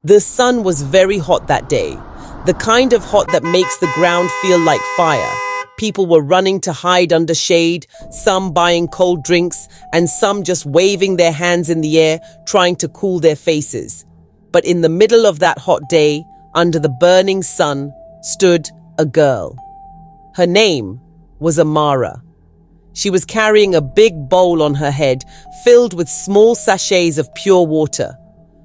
The sun was very hot that day, the kind of hot that makes the ground feel like fire. People were running to hide under shade, some buying cold drinks, and some just waving their hands in the air, trying to cool their faces. But in the middle of that hot day, under the burning sun, stood a girl. Her name was Amara. She was carrying a big bowl on her head, filled with small sachets of pure water.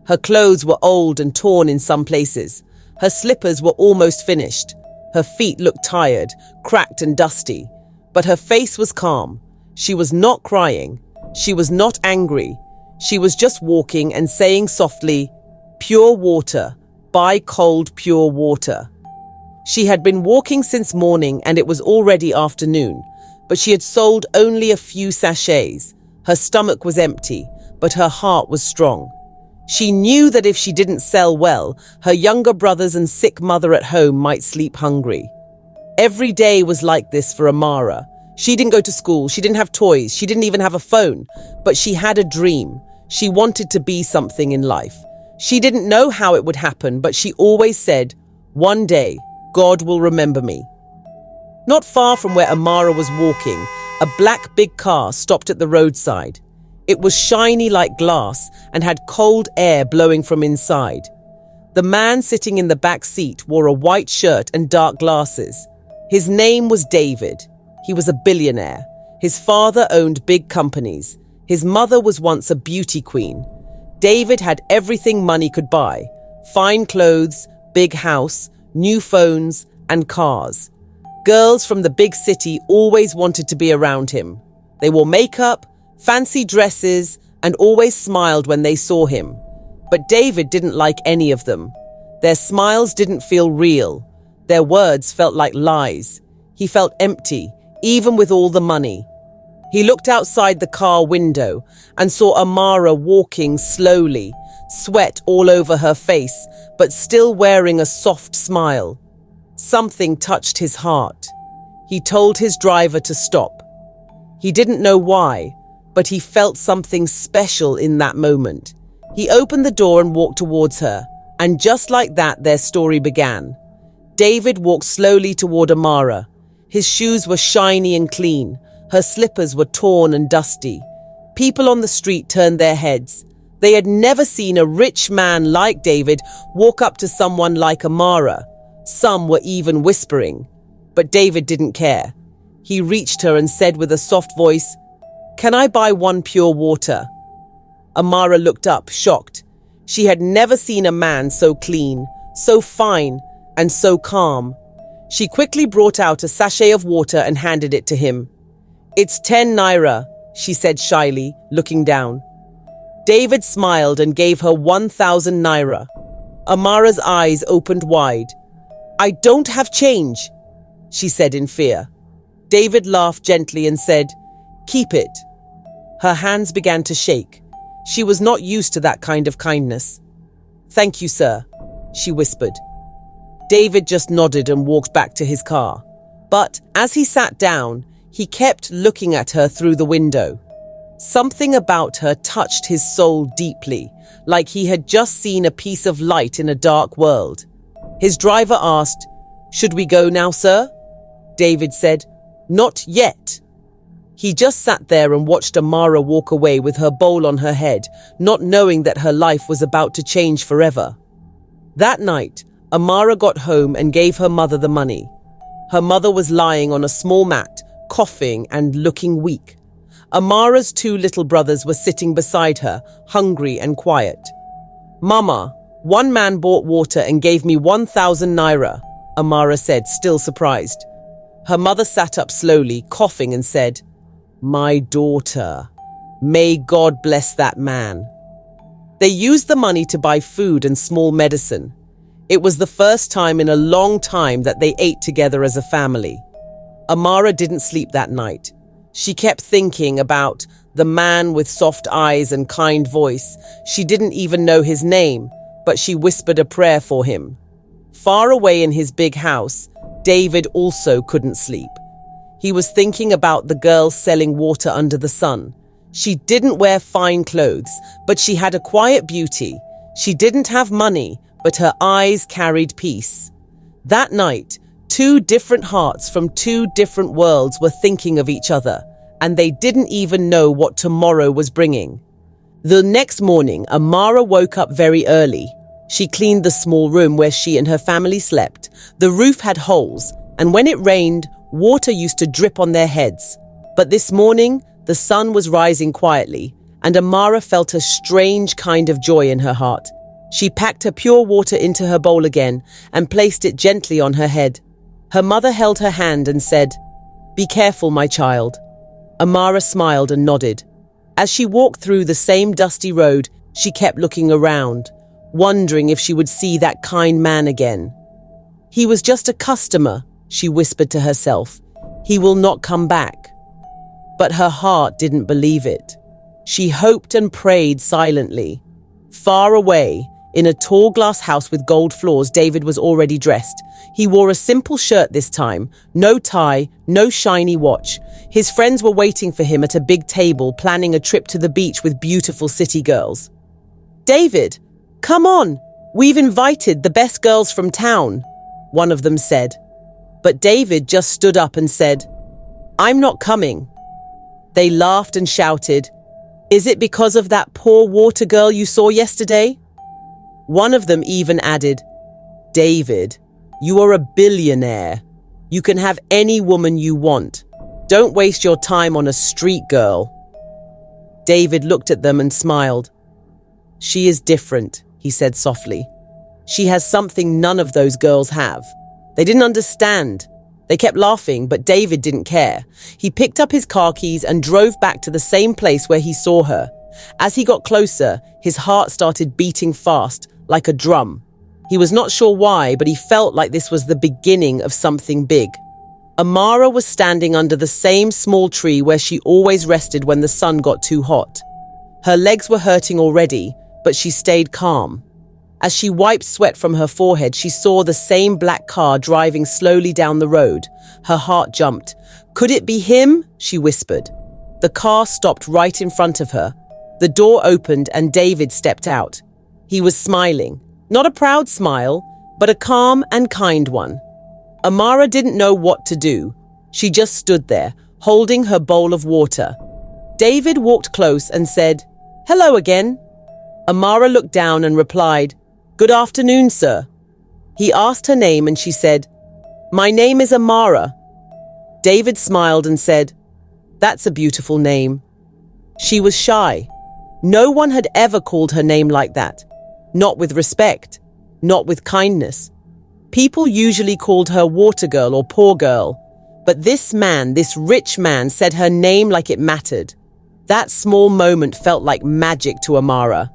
Her clothes were old and torn in some places. Her slippers were almost finished. Her feet looked tired, cracked and dusty. But her face was calm. She was not crying. She was not angry. She was just walking and saying softly, "Pure water, buy cold pure water." She had been walking since morning and it was already afternoon, but she had sold only a few sachets. Her stomach was empty, but her heart was strong. She knew that if she didn't sell well, her younger brothers and sick mother at home might sleep hungry. Every day was like this for Amara. She didn't go to school, she didn't have toys, she didn't even have a phone, but she had a dream. She wanted to be something in life. She didn't know how it would happen, but she always said, "One day, God will remember me." Not far from where Amara was walking, a black big car stopped at the roadside. It was shiny like glass and had cold air blowing from inside. The man sitting in the back seat wore a white shirt and dark glasses. His name was David. He was a billionaire. His father owned big companies. His mother was once a beauty queen. David had everything money could buy: fine clothes, big house, new phones, and cars. Girls from the big city always wanted to be around him. They wore makeup, fancy dresses, and always smiled when they saw him. But David didn't like any of them. Their smiles didn't feel real. Their words felt like lies. He felt empty, even with all the money. He looked outside the car window and saw Amara walking slowly, sweat all over her face, but still wearing a soft smile. Something touched his heart. He told his driver to stop. He didn't know why, but he felt something special in that moment. He opened the door and walked towards her, and just like that, their story began. David walked slowly toward Amara. His shoes were shiny and clean. Her slippers were torn and dusty. People on the street turned their heads. They had never seen a rich man like David walk up to someone like Amara. Some were even whispering. But David didn't care. He reached her and said with a soft voice, "Can I buy one pure water?" Amara looked up, shocked. She had never seen a man so clean, so fine, and so calm. She quickly brought out a sachet of water and handed it to him. "It's 10 naira, she said shyly, looking down. David smiled and gave her 1,000 naira. Amara's eyes opened wide. "I don't have change," she said in fear. David laughed gently and said, "Keep it." Her hands began to shake. She was not used to that kind of kindness. "Thank you, sir," she whispered. David just nodded and walked back to his car. But as he sat down, he kept looking at her through the window. Something about her touched his soul deeply, like he had just seen a piece of light in a dark world. His driver asked, "Should we go now, sir?" David said, "Not yet." He just sat there and watched Amara walk away with her bowl on her head, not knowing that her life was about to change forever. That night, Amara got home and gave her mother the money. Her mother was lying on a small mat, coughing and looking weak. Amara's 2 little brothers were sitting beside her, hungry and quiet. "Mama, one man bought water and gave me 1,000 naira, Amara said, still surprised. Her mother sat up slowly, coughing, and said, "My daughter, may God bless that man." They used the money to buy food and small medicine. It was the first time in a long time that they ate together as a family. Amara didn't sleep that night. She kept thinking about the man with soft eyes and kind voice. She didn't even know his name, but she whispered a prayer for him. Far away in his big house, David also couldn't sleep. He was thinking about the girl selling water under the sun. She didn't wear fine clothes, but she had a quiet beauty. She didn't have money, but her eyes carried peace. That night, two different hearts from two different worlds were thinking of each other, and they didn't even know what tomorrow was bringing. The next morning, Amara woke up very early. She cleaned the small room where she and her family slept. The roof had holes, and when it rained, water used to drip on their heads. But this morning, the sun was rising quietly, and Amara felt a strange kind of joy in her heart. She packed her pure water into her bowl again and placed it gently on her head. Her mother held her hand and said, "Be careful, my child." Amara smiled and nodded. As she walked through the same dusty road, she kept looking around, wondering if she would see that kind man again. "He was just a customer," she whispered to herself. "He will not come back." But her heart didn't believe it. She hoped and prayed silently. Far away, in a tall glass house with gold floors, David was already dressed. He wore a simple shirt this time, no tie, no shiny watch. His friends were waiting for him at a big table, planning a trip to the beach with beautiful city girls. "David, come on, we've invited the best girls from town," one of them said. But David just stood up and said, "I'm not coming." They laughed and shouted, "Is it because of that poor water girl you saw yesterday?" One of them even added, "David, you are a billionaire. You can have any woman you want. Don't waste your time on a street girl." David looked at them and smiled. "She is different," he said softly. "She has something none of those girls have." They didn't understand. They kept laughing, but David didn't care. He picked up his car keys and drove back to the same place where he saw her. As he got closer, his heart started beating fast, like a drum. He was not sure why, but he felt like this was the beginning of something big. Amara was standing under the same small tree where she always rested when the sun got too hot. Her legs were hurting already, but she stayed calm. As she wiped sweat from her forehead, she saw the same black car driving slowly down the road. Her heart jumped. "Could it be him?" she whispered. The car stopped right in front of her. The door opened and David stepped out. He was smiling. Not a proud smile, but a calm and kind one. Amara didn't know what to do. She just stood there, holding her bowl of water. David walked close and said, "Hello again." Amara looked down and replied, "Good afternoon, sir." He asked her name and she said, "My name is Amara." David smiled and said, "That's a beautiful name." She was shy. No one had ever called her name like that. Not with respect, not with kindness. People usually called her water girl or poor girl, but this man, this rich man, said her name like it mattered. That small moment felt like magic to Amara.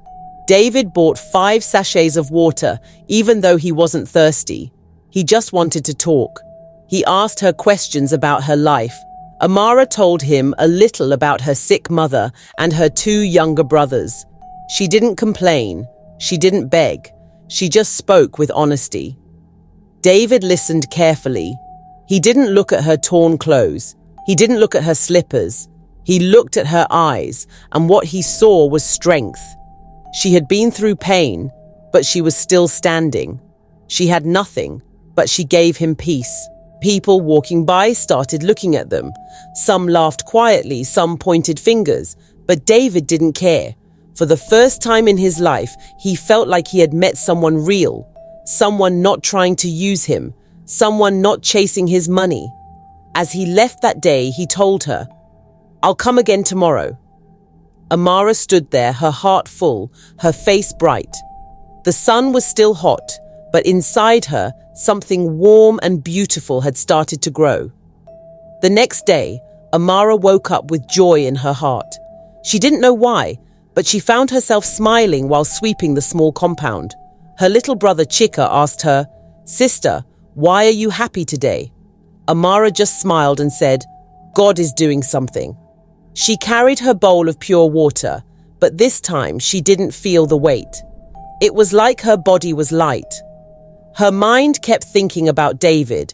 David bought 5 sachets of water, even though he wasn't thirsty. He just wanted to talk. He asked her questions about her life. Amara told him a little about her sick mother and her 2 younger brothers. She didn't complain. She didn't beg. She just spoke with honesty. David listened carefully. He didn't look at her torn clothes. He didn't look at her slippers. He looked at her eyes, and what he saw was strength. She had been through pain, but she was still standing. She had nothing, but she gave him peace. People walking by started looking at them. Some laughed quietly, some pointed fingers, but David didn't care. For the first time in his life, he felt like he had met someone real, someone not trying to use him, someone not chasing his money. As he left that day, he told her, "I'll come again tomorrow." Amara stood there, her heart full, her face bright. The sun was still hot, but inside her, something warm and beautiful had started to grow. The next day, Amara woke up with joy in her heart. She didn't know why, but she found herself smiling while sweeping the small compound. Her little brother Chika asked her, "Sister, why are you happy today?" Amara just smiled and said, "God is doing something." She carried her bowl of pure water, but this time she didn't feel the weight. It was like her body was light. Her mind kept thinking about David.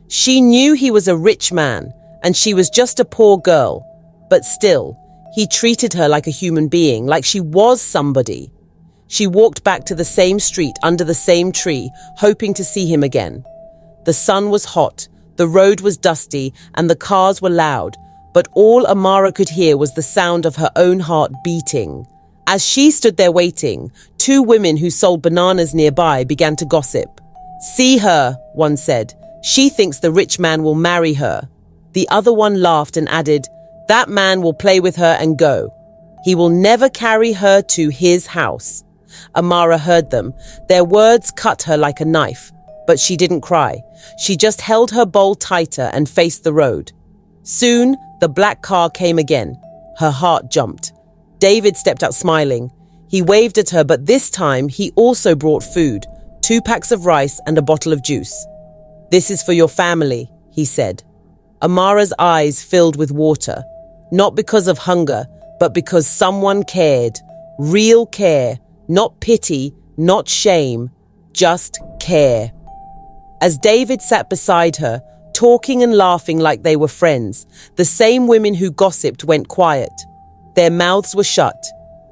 She knew he was a rich man, and she was just a poor girl, but still, he treated her like a human being, like she was somebody. She walked back to the same street under the same tree, hoping to see him again. The sun was hot, the road was dusty, and the cars were loud, but all Amara could hear was the sound of her own heart beating. As she stood there waiting, two women who sold bananas nearby began to gossip. "See her," one said. "She thinks the rich man will marry her." The other one laughed and added, "That man will play with her and go. He will never carry her to his house." Amara heard them. Their words cut her like a knife, but she didn't cry. She just held her bowl tighter and faced the road. Soon, the black car came again. Her heart jumped. David stepped out smiling. He waved at her, but this time he also brought food, 2 packs of rice and a bottle of juice. "This is for your family," he said. Amara's eyes filled with water, not because of hunger, but because someone cared. Real care, not pity, not shame, just care. As David sat beside her, talking and laughing like they were friends, the same women who gossiped went quiet. Their mouths were shut.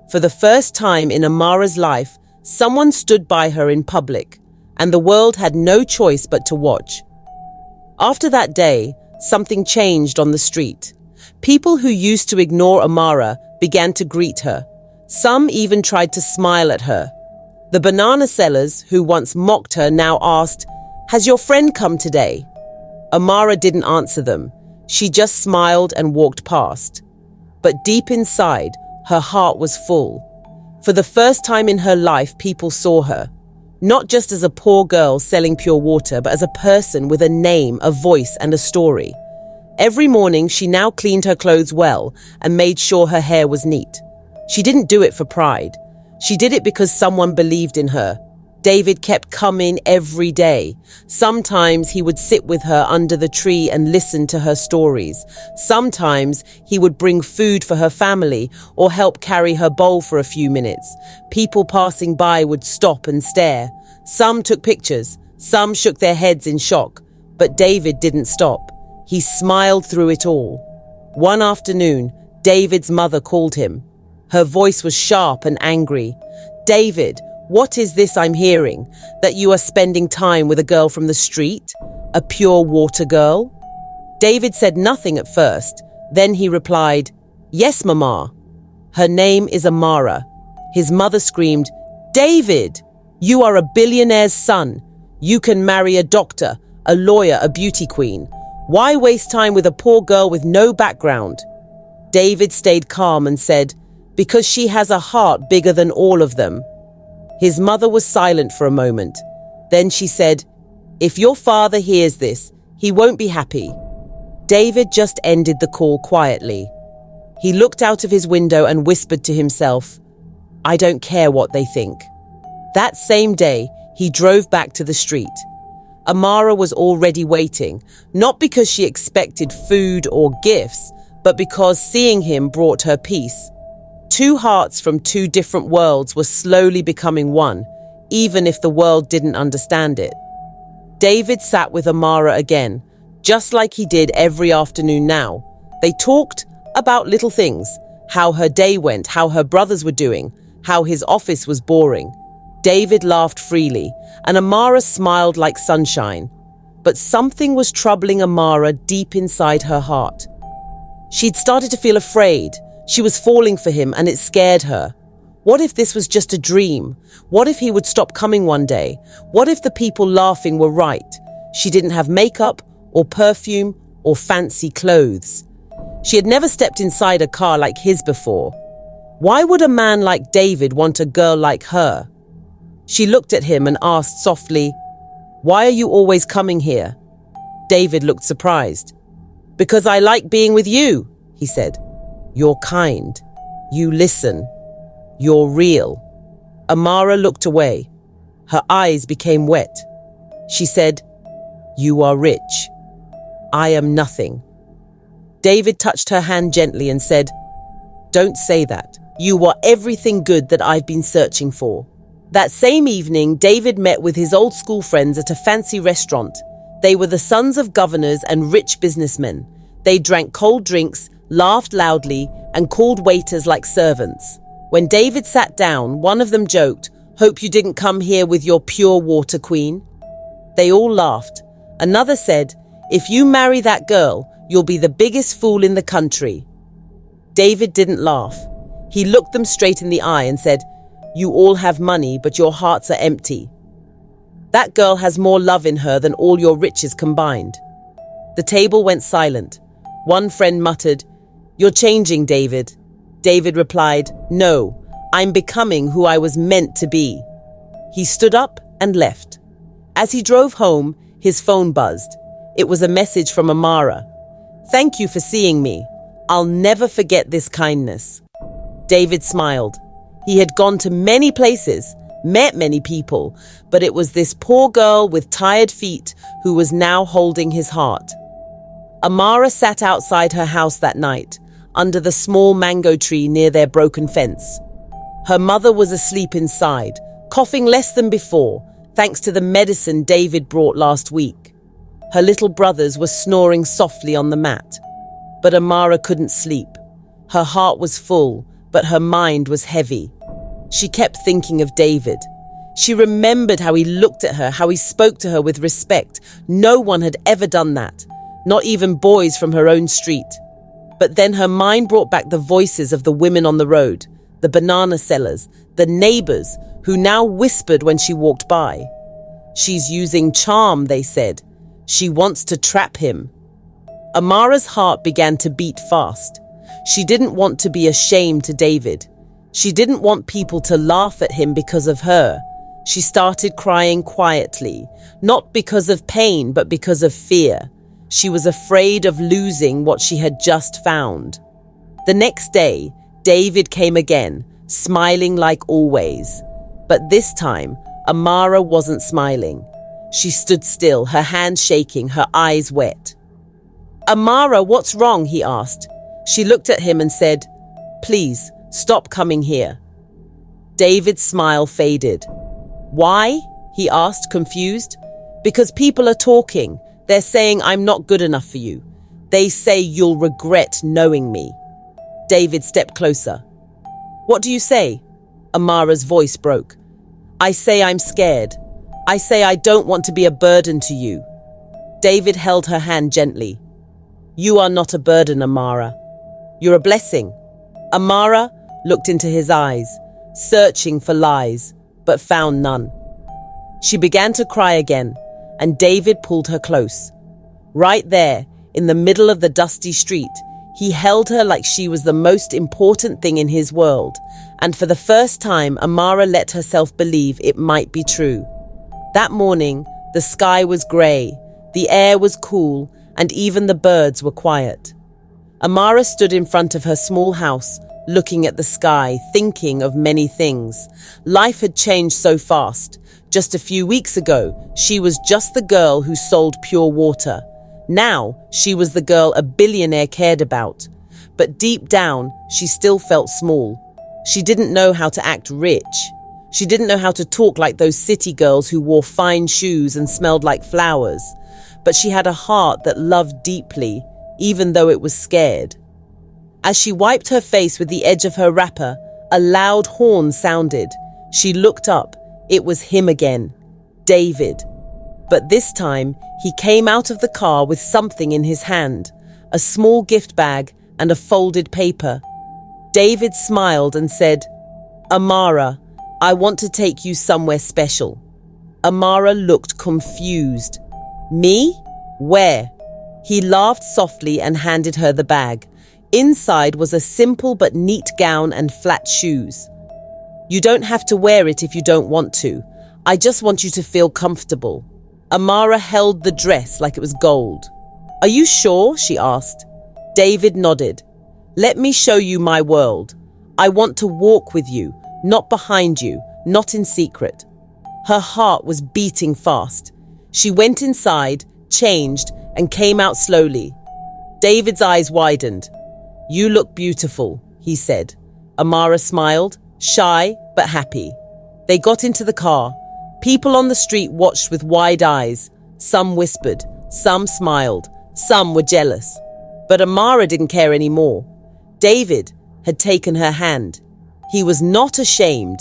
For the first time in Amara's life, someone stood by her in public, and the world had no choice but to watch. After that day, something changed on the street. People who used to ignore Amara began to greet her. Some even tried to smile at her. The banana sellers, who once mocked her, now asked, "Has your friend come today?" Amara didn't answer them. She just smiled and walked past. But deep inside, her heart was full. For the first time in her life, people saw her, not just as a poor girl selling pure water, but as a person with a name, a voice, and a story. Every morning, she now cleaned her clothes well and made sure her hair was neat. She didn't do it for pride. She did it because someone believed in her. David kept coming every day. Sometimes he would sit with her under the tree and listen to her stories. Sometimes he would bring food for her family or help carry her bowl for a few minutes. People passing by would stop and stare. Some took pictures. Some shook their heads in shock. But David didn't stop. He smiled through it all. One afternoon, David's mother called him. Her voice was sharp and angry. "David, what is this I'm hearing? That you are spending time with a girl from the street? A pure water girl?" David said nothing at first. Then he replied, "Yes, Mama. Her name is Amara." His mother screamed, "David, you are a billionaire's son. You can marry a doctor, a lawyer, a beauty queen. Why waste time with a poor girl with no background?" David stayed calm and said, "Because she has a heart bigger than all of them." His mother was silent for a moment. Then she said, "If your father hears this, he won't be happy." David just ended the call quietly. He looked out of his window and whispered to himself, "I don't care what they think." That same day, he drove back to the street. Amara was already waiting, not because she expected food or gifts, but because seeing him brought her peace. 2 hearts from 2 different worlds were slowly becoming one, even if the world didn't understand it. David sat with Amara again, just like he did every afternoon now. They talked about little things, how her day went, how her brothers were doing, how his office was boring. David laughed freely, and Amara smiled like sunshine. But something was troubling Amara deep inside her heart. She'd started to feel afraid. She was falling for him, and it scared her. What if this was just a dream? What if he would stop coming one day? What if the people laughing were right? She didn't have makeup or perfume or fancy clothes. She had never stepped inside a car like his before. Why would a man like David want a girl like her? She looked at him and asked softly, "Why are you always coming here?" David looked surprised. "Because I like being with you," he said. "You're kind. You listen. You're real." Amara looked away. Her eyes became wet. She said, "You are rich. I am nothing." David touched her hand gently and said, "Don't say that. You are everything good that I've been searching for." That same evening, David met with his old school friends at a fancy restaurant. They were the sons of governors and rich businessmen. They drank cold drinks, laughed loudly, and called waiters like servants. When David sat down, one of them joked, "Hope you didn't come here with your pure water queen." They all laughed. Another said, "If you marry that girl, you'll be the biggest fool in the country." David didn't laugh. He looked them straight in the eye and said, "You all have money, but your hearts are empty. That girl has more love in her than all your riches combined." The table went silent. One friend muttered, "You're changing, David." David replied, "No, I'm becoming who I was meant to be." He stood up and left. As he drove home, his phone buzzed. It was a message from Amara. "Thank you for seeing me. I'll never forget this kindness." David smiled. He had gone to many places, met many people, but it was this poor girl with tired feet who was now holding his heart. Amara sat outside her house that night, under the small mango tree near their broken fence. Her mother was asleep inside, coughing less than before, thanks to the medicine David brought last week. Her little brothers were snoring softly on the mat. But Amara couldn't sleep. Her heart was full, but her mind was heavy. She kept thinking of David. She remembered how he looked at her, how he spoke to her with respect. No one had ever done that, not even boys from her own street. But then her mind brought back the voices of the women on the road, the banana sellers, the neighbors, who now whispered when she walked by. "She's using charm," they said. "She wants to trap him." Amara's heart began to beat fast. She didn't want to be a shame to David. She didn't want people to laugh at him because of her. She started crying quietly, not because of pain, but because of fear. She was afraid of losing what she had just found. The next day, David came again, smiling like always. But this time, Amara wasn't smiling. She stood still, her hands shaking, her eyes wet. "Amara, what's wrong?" he asked. She looked at him and said, "Please, stop coming here." David's smile faded. "Why?" he asked, confused. "Because people are talking. They're saying I'm not good enough for you. They say you'll regret knowing me." David stepped closer. "What do you say?" Amara's voice broke. "I say I'm scared. I say I don't want to be a burden to you." David held her hand gently. "You are not a burden, Amara. You're a blessing." Amara looked into his eyes, searching for lies, but found none. She began to cry again, and David pulled her close. Right there, in the middle of the dusty street, he held her like she was the most important thing in his world, and for the first time, Amara let herself believe it might be true. That morning, the sky was grey, the air was cool, and even the birds were quiet. Amara stood in front of her small house, looking at the sky, thinking of many things. Life had changed so fast. Just a few weeks ago, she was just the girl who sold pure water. Now, she was the girl a billionaire cared about. But deep down, she still felt small. She didn't know how to act rich. She didn't know how to talk like those city girls who wore fine shoes and smelled like flowers. But she had a heart that loved deeply, even though it was scared. As she wiped her face with the edge of her wrapper, a loud horn sounded. She looked up. It was him again, David. But this time, he came out of the car with something in his hand, a small gift bag and a folded paper. David smiled and said, "Amara, I want to take you somewhere special." Amara looked confused. "Me? Where?" He laughed softly and handed her the bag. Inside was a simple but neat gown and flat shoes. "You don't have to wear it if you don't want to. I just want you to feel comfortable." Amara held the dress like it was gold. "Are you sure?" she asked. David nodded. "Let me show you my world. I want to walk with you, not behind you, not in secret." Her heart was beating fast. She went inside, changed, and came out slowly. David's eyes widened. "You look beautiful," he said. Amara smiled, shy but happy. They got into the car. People on the street watched with wide eyes. Some whispered, some smiled, some were jealous. But Amara didn't care anymore. David had taken her hand. He was not ashamed.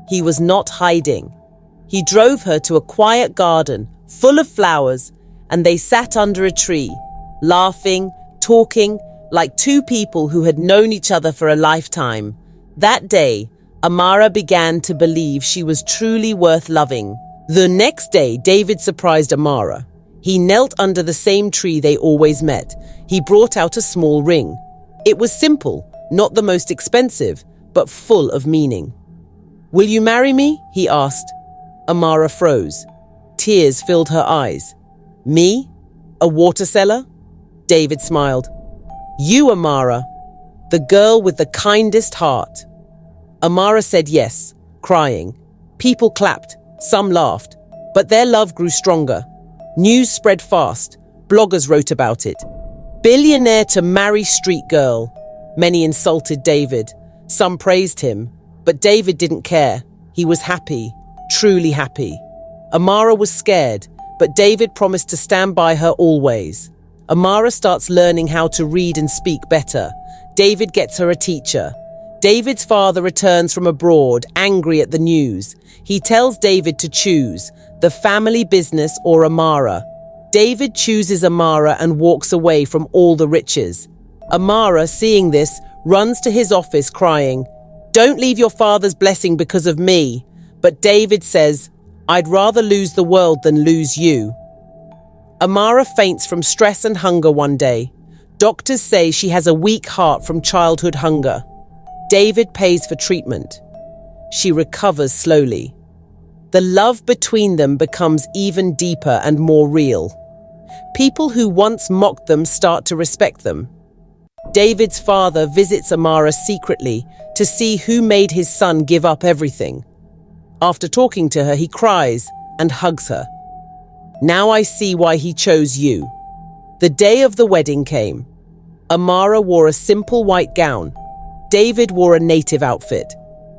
He was not hiding. He drove her to a quiet garden full of flowers, and they sat under a tree, laughing, talking, like two people who had known each other for a lifetime. That day, Amara began to believe she was truly worth loving. The next day, David surprised Amara. He knelt under the same tree they always met. He brought out a small ring. It was simple, not the most expensive, but full of meaning. "Will you marry me?" he asked. Amara froze. Tears filled her eyes. "Me? A water seller?" David smiled. "You, Amara, the girl with the kindest heart." Amara said yes, crying. People clapped, some laughed, but their love grew stronger. News spread fast. Bloggers wrote about it. "Billionaire to marry street girl." Many insulted David. Some praised him, but David didn't care. He was happy, truly happy. Amara was scared, but David promised to stand by her always. Amara starts learning how to read and speak better. David gets her a teacher. David's father returns from abroad, angry at the news. He tells David to choose the family business or Amara. David chooses Amara and walks away from all the riches. Amara, seeing this, runs to his office crying, "Don't leave your father's blessing because of me." But David says, "I'd rather lose the world than lose you." Amara faints from stress and hunger one day. Doctors say she has a weak heart from childhood hunger. David pays for treatment. She recovers slowly. The love between them becomes even deeper and more real. People who once mocked them start to respect them. David's father visits Amara secretly to see who made his son give up everything. After talking to her, he cries and hugs her. "Now I see why he chose you." The day of the wedding came. Amara wore a simple white gown. David wore a native outfit.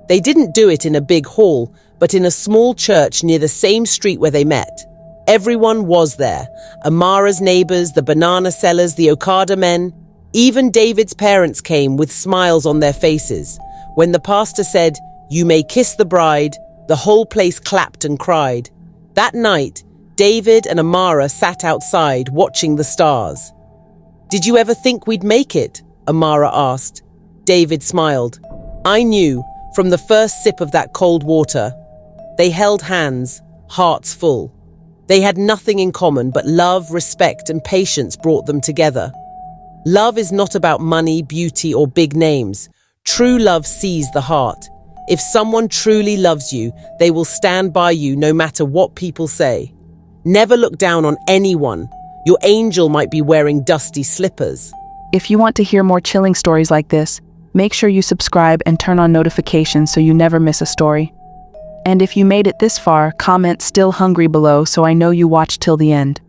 They didn't do it in a big hall, but in a small church near the same street where they met. Everyone was there. Amara's neighbors, the banana sellers, the Okada men. Even David's parents came with smiles on their faces. When the pastor said, "You may kiss the bride," the whole place clapped and cried. That night, David and Amara sat outside watching the stars. "Did you ever think we'd make it?" Amara asked. David smiled. "I knew from the first sip of that cold water." They held hands, hearts full. They had nothing in common, but love, respect, and patience brought them together. Love is not about money, beauty, or big names. True love sees the heart. If someone truly loves you, they will stand by you no matter what people say. Never look down on anyone. Your angel might be wearing dusty slippers. If you want to hear more chilling stories like this, make sure you subscribe and turn on notifications so you never miss a story. And if you made it this far, comment "still hungry" below so I know you watched till the end.